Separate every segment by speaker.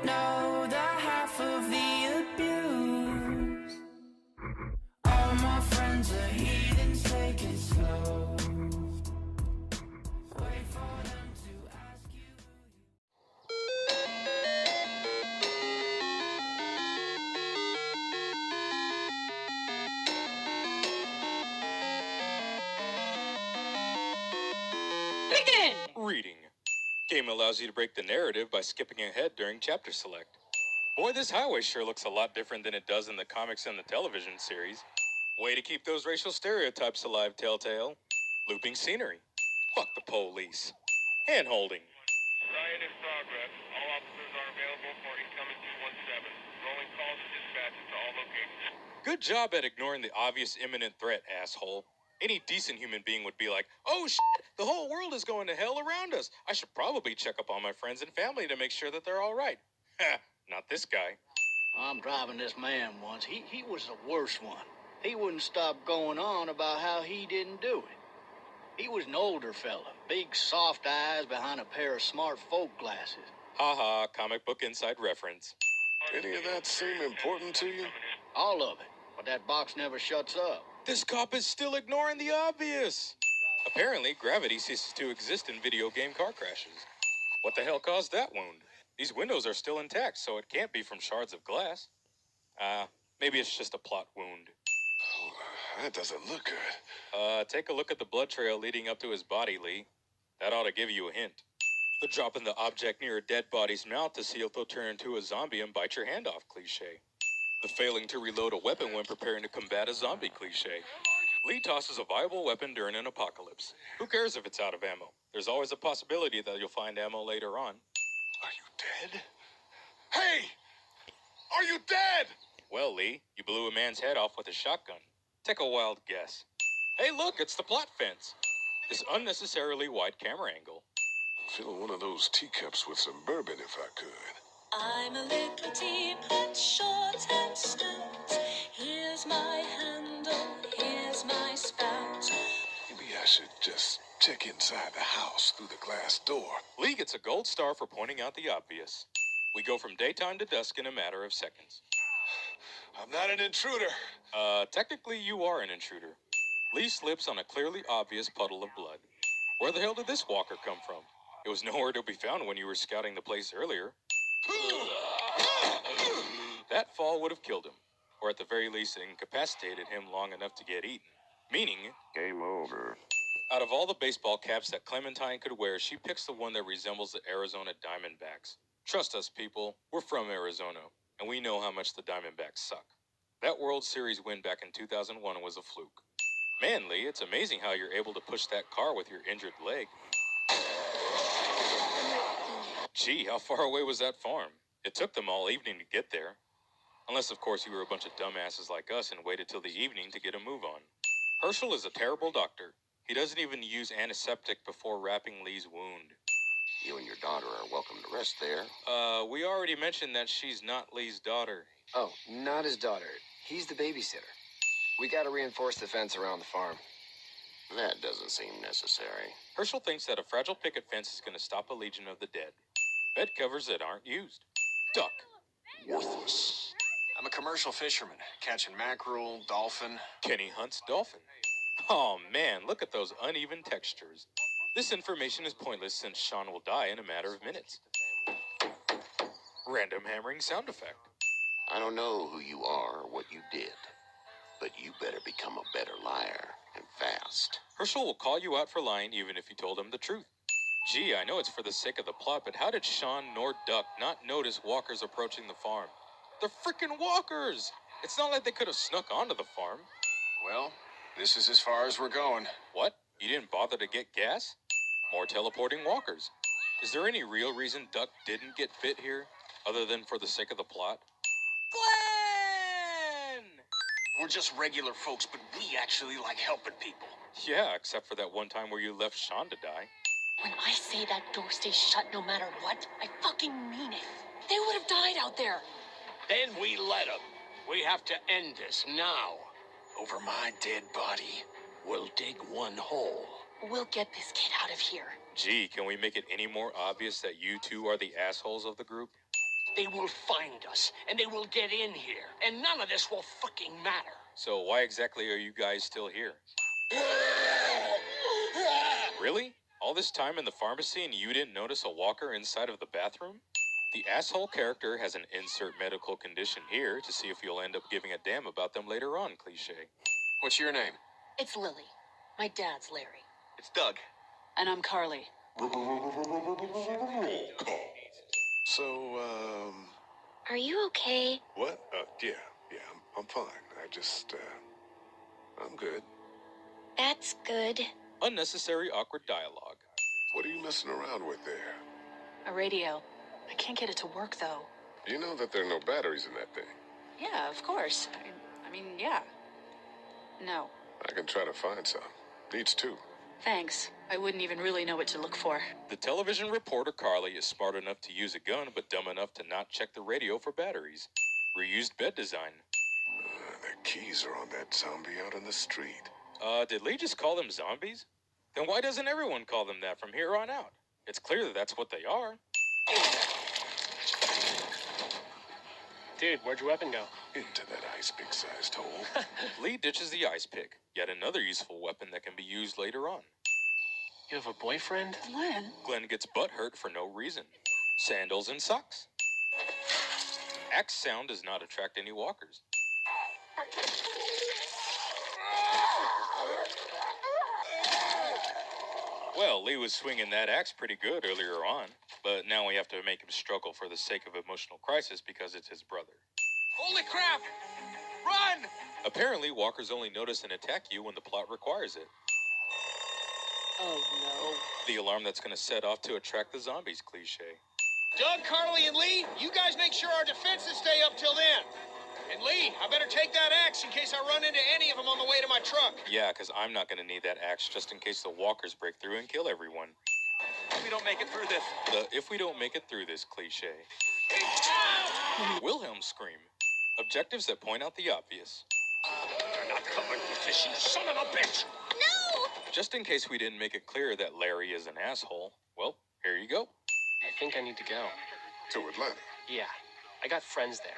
Speaker 1: know the half of the abuse. All my friends are heathens, take it slow. Wait for them to ask you.
Speaker 2: Begin! Reading. Game allows you to break the narrative by skipping ahead during chapter select. Boy, this highway sure looks a lot different than it does in the comics and the television series. Way to keep those racial stereotypes alive, Telltale. Looping scenery. Fuck the police. Hand-holding.
Speaker 3: Riot in progress. All officers are available for incoming 217. Rolling calls and dispatches to all locations.
Speaker 2: Good job at ignoring the obvious imminent threat, asshole. Any decent human being would be like, oh shit, the whole world is going to hell around us. I should probably check up on my friends and family to make sure that they're all right. Ha, not this guy.
Speaker 4: I'm driving this man once. He was the worst one. He wouldn't stop going on about how he didn't do it. He was an older fella, big soft eyes behind a pair of smart folk glasses.
Speaker 2: Ha ha, comic book inside reference.
Speaker 5: Any of that seem important to you?
Speaker 4: All of it. But that box never shuts up.
Speaker 2: This cop is still ignoring the obvious. Apparently, gravity ceases to exist in video game car crashes. What the hell caused that wound? These windows are still intact, so it can't be from shards of glass. Maybe it's just a plot wound.
Speaker 5: Oh, that doesn't look good.
Speaker 2: Take a look at the blood trail leading up to his body, Lee. That ought to give you a hint. The dropping the object near a dead body's mouth to see if they'll turn into a zombie and bite your hand off cliche. The failing to reload a weapon when preparing to combat a zombie cliche. Lee tosses a viable weapon during an apocalypse. Who cares if it's out of ammo? There's always a possibility that you'll find ammo later on.
Speaker 5: Are you dead? Hey! Are you dead?
Speaker 2: Well, Lee, you blew a man's head off with a shotgun. Take a wild guess. Hey, look, it's the plot fence. This unnecessarily wide camera angle.
Speaker 5: Fill one of those teacups with some bourbon if I could.
Speaker 6: I'm a little teapot, short and stout. Here's my handle, here's my spout.
Speaker 5: Maybe I should just check inside the house through the glass door.
Speaker 2: Lee gets a gold star for pointing out the obvious. We go from daytime to dusk in a matter of seconds.
Speaker 5: I'm not an intruder.
Speaker 2: Technically you are an intruder. Lee slips on a clearly obvious puddle of blood. Where the hell did this walker come from? It was nowhere to be found when you were scouting the place earlier. That fall would have killed him, or at the very least incapacitated him long enough to get eaten. Meaning,
Speaker 5: Game over.
Speaker 2: out of all the baseball caps that Clementine could wear, she picks the one that resembles the Arizona Diamondbacks. Trust us, people, we're from Arizona, and we know how much the Diamondbacks suck. That World Series win back in 2001 was a fluke. Man, Lee, it's amazing how you're able to push that car with your injured leg. Gee, how far away was that farm? It took them all evening to get there. Unless, of course, you were a bunch of dumbasses like us and waited till the evening to get a move on. Herschel is a terrible doctor. He doesn't even use antiseptic before wrapping Lee's wound.
Speaker 7: You and your daughter are welcome to rest there.
Speaker 2: We already mentioned that she's not Lee's daughter.
Speaker 8: Oh, not his daughter. He's the babysitter. We gotta reinforce the fence around the farm.
Speaker 7: That doesn't seem necessary.
Speaker 2: Herschel thinks that a fragile picket fence is going to stop a legion of the dead. Bed covers that aren't used. Duck.
Speaker 7: Worthless.
Speaker 9: I'm a commercial fisherman, catching mackerel, dolphin.
Speaker 2: Kenny hunts dolphin. Oh man, look at those uneven textures. This information is pointless since Sean will die in a matter of minutes. Random hammering sound effect.
Speaker 7: I don't know who you are or what you did, but you better become a better liar, and fast.
Speaker 2: Herschel will call you out for lying even if you told him the truth. Gee, I know it's for the sake of the plot, but how did Sean nor Duck not notice walkers approaching the farm? They're freaking walkers! It's not like they could have snuck onto the farm.
Speaker 9: Well, this is as far as we're going.
Speaker 2: What? You didn't bother to get gas? More teleporting walkers. Is there any real reason Duck didn't get bit here, other than for the sake of the plot? Glenn!
Speaker 9: We're just regular folks, but we actually like helping people.
Speaker 2: Yeah, except for that one time where you left Sean to die.
Speaker 6: When I say that door stays shut no matter what, I fucking mean it. They would have died out there.
Speaker 4: Then we let them. We have to end this now. Over my dead body, we'll dig one hole.
Speaker 6: We'll get this kid out of here.
Speaker 2: Gee, can we make it any more obvious that you two are the assholes of the group?
Speaker 9: They will find us, and they will get in here, and none of this will fucking matter.
Speaker 2: So why exactly are you guys still here? Really? All this time in the pharmacy and you didn't notice a walker inside of the bathroom? The asshole character has an insert medical condition here to see if you'll end up giving a damn about them later on, cliche.
Speaker 10: What's your name?
Speaker 6: It's Lily. My dad's Larry.
Speaker 10: It's Doug.
Speaker 6: And I'm Carly.
Speaker 5: So,
Speaker 6: Are you okay?
Speaker 5: what? Yeah, I'm fine. I'm good.
Speaker 6: That's good.
Speaker 2: Unnecessary awkward dialogue.
Speaker 5: What are you messing around with there?
Speaker 6: A radio. I can't get it to work, though.
Speaker 5: You know that there are no batteries in that thing.
Speaker 6: Yeah, of course. I mean, yeah. No.
Speaker 5: I can try to find some. Needs two.
Speaker 6: Thanks. I wouldn't even really know what to look for.
Speaker 2: The television reporter Carly is smart enough to use a gun, but dumb enough to not check the radio for batteries. Reused bed design.
Speaker 5: The keys are on that zombie out on the street.
Speaker 2: Did Lee just call them zombies? Then why doesn't everyone call them that from here on out? It's clear that that's what they are.
Speaker 10: Dude, where'd your weapon go?
Speaker 5: Into that ice pick-sized hole.
Speaker 2: Lee ditches the ice pick, yet another useful weapon that can be used later on.
Speaker 10: You have a boyfriend?
Speaker 6: Glenn?
Speaker 2: Glenn gets butthurt for no reason. Sandals and socks. Axe sound does not attract any walkers. Well, Lee was swinging that axe pretty good earlier on, but now we have to make him struggle for the sake of emotional crisis because it's his brother.
Speaker 9: Holy crap! Run!
Speaker 2: Apparently, walkers only notice and attack you when the plot requires it.
Speaker 6: Oh,
Speaker 2: The alarm that's going to set off to attract the zombies cliche.
Speaker 9: Doug, Carly, and Lee, you guys make sure our defenses stay up till then. And Lee, I better take that axe in case I run into any of them on the way to my truck.
Speaker 2: Yeah, because I'm not going to need that axe just in case the walkers break through and kill everyone.
Speaker 9: We don't make it through this.
Speaker 2: The if we don't make it through this cliche. Wilhelm scream. Objectives that point out the obvious.
Speaker 9: They're not coming to fish, you son of a bitch!
Speaker 6: No!
Speaker 2: Just in case we didn't make it clear that Larry is an asshole, well, here you go.
Speaker 10: I think I need to go.
Speaker 5: To Atlanta.
Speaker 10: Yeah, I got friends there.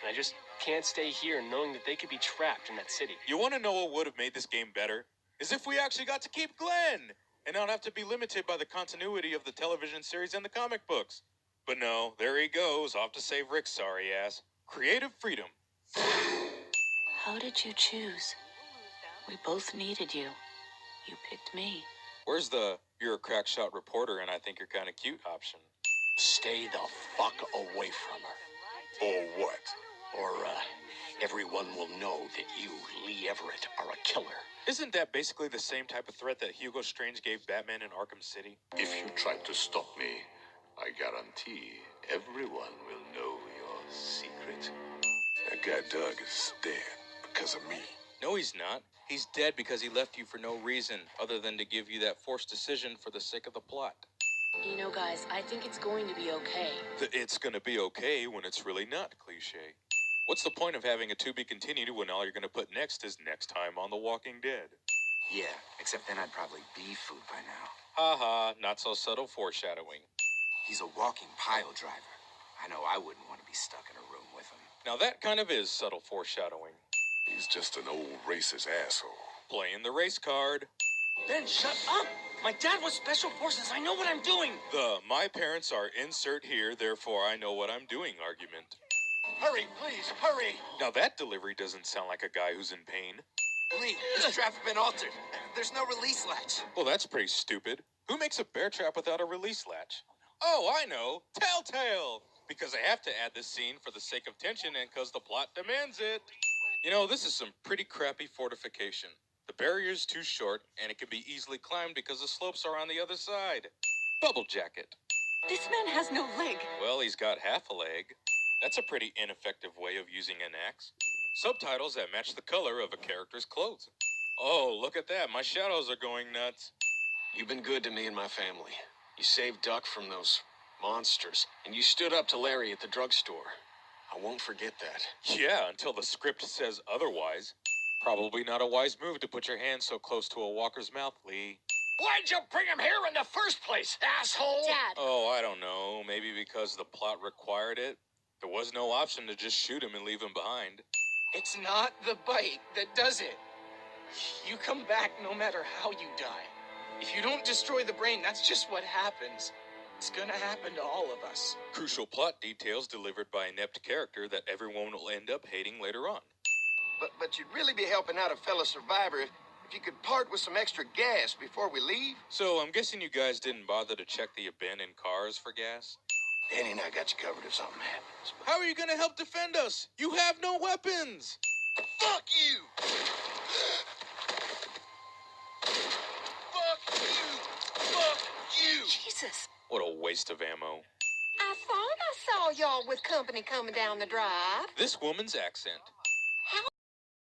Speaker 10: And I just can't stay here knowing that they could be trapped in that city.
Speaker 2: You want to know what would have made this game better? Is if we actually got to keep Glenn and not have to be limited by the continuity of the television series and the comic books. But no, there he goes, off to save Rick's sorry ass. Creative freedom.
Speaker 6: How did you choose? We both needed you. You picked me.
Speaker 2: Where's the you're a crack shot reporter and I think you're kind of cute option?
Speaker 9: Stay the fuck away from her.
Speaker 5: Or what?
Speaker 9: Or, everyone will know that you, Lee Everett, are a killer.
Speaker 2: Isn't that basically the same type of threat that Hugo Strange gave Batman in Arkham City?
Speaker 7: If you try to stop me, I guarantee everyone will know your secret.
Speaker 5: That guy Doug is dead because of me.
Speaker 2: No, he's not. He's dead because he left you for no reason other than to give you that forced decision for the sake of the plot.
Speaker 6: You know, guys, I think it's going to be okay.
Speaker 2: It's gonna be okay when it's really not cliche. What's the point of having a to be continued when all you're gonna put next is next time on The Walking Dead?
Speaker 8: Yeah, except then I'd probably be food by now.
Speaker 2: Haha, not so subtle foreshadowing.
Speaker 8: He's a walking pile driver. I know I wouldn't want to be stuck in a room with him.
Speaker 2: Now that kind of is subtle foreshadowing.
Speaker 5: He's just an old racist asshole.
Speaker 2: Playing the race card.
Speaker 9: Ben, shut up! My dad was Special Forces. I know what I'm doing.
Speaker 2: The my parents are insert here, therefore I know what I'm doing argument.
Speaker 9: Hurry, please, hurry!
Speaker 2: Now that delivery doesn't sound like a guy who's in pain.
Speaker 8: Lee, this trap has been altered. There's no release latch.
Speaker 2: Well, that's pretty stupid. Who makes a bear trap without a release latch? Oh, I know. Telltale! Because I have to add this scene for the sake of tension and because the plot demands it. You know, this is some pretty crappy fortification. The barrier's too short, and it can be easily climbed because the slopes are on the other side. Bubble jacket.
Speaker 6: This man has no leg.
Speaker 2: Well, he's got half a leg. That's a pretty ineffective way of using an axe. Subtitles that match the color of a character's clothes. Oh, look at that. My shadows are going nuts.
Speaker 10: You've been good to me and my family. You saved Duck from those monsters, and you stood up to Larry at the drugstore. I won't forget that.
Speaker 2: Yeah, until the script says otherwise. Probably not a wise move to put your hand so close to a walker's mouth, Lee.
Speaker 10: Why'd you bring him here in the first place, asshole?
Speaker 6: Dad.
Speaker 2: Oh, I don't know. Maybe because the plot required it. There was no option to just shoot him and leave him behind.
Speaker 11: It's not the bite that does it. You come back no matter how you die. If you don't destroy the brain, that's just what happens. It's gonna happen to all of us.
Speaker 2: Crucial plot details delivered by an inept character that everyone will end up hating later on.
Speaker 12: But you'd really be helping out a fellow survivor if you could part with some extra gas before we leave.
Speaker 2: So I'm guessing you guys didn't bother to check the abandoned cars for gas?
Speaker 12: Danny and I got you covered if something happens.
Speaker 2: How are you gonna help defend us? You have no weapons!
Speaker 12: Fuck you! Fuck you! Fuck you!
Speaker 6: Jesus.
Speaker 2: What a waste of ammo.
Speaker 13: I thought I saw y'all with company coming down the drive.
Speaker 2: This woman's accent.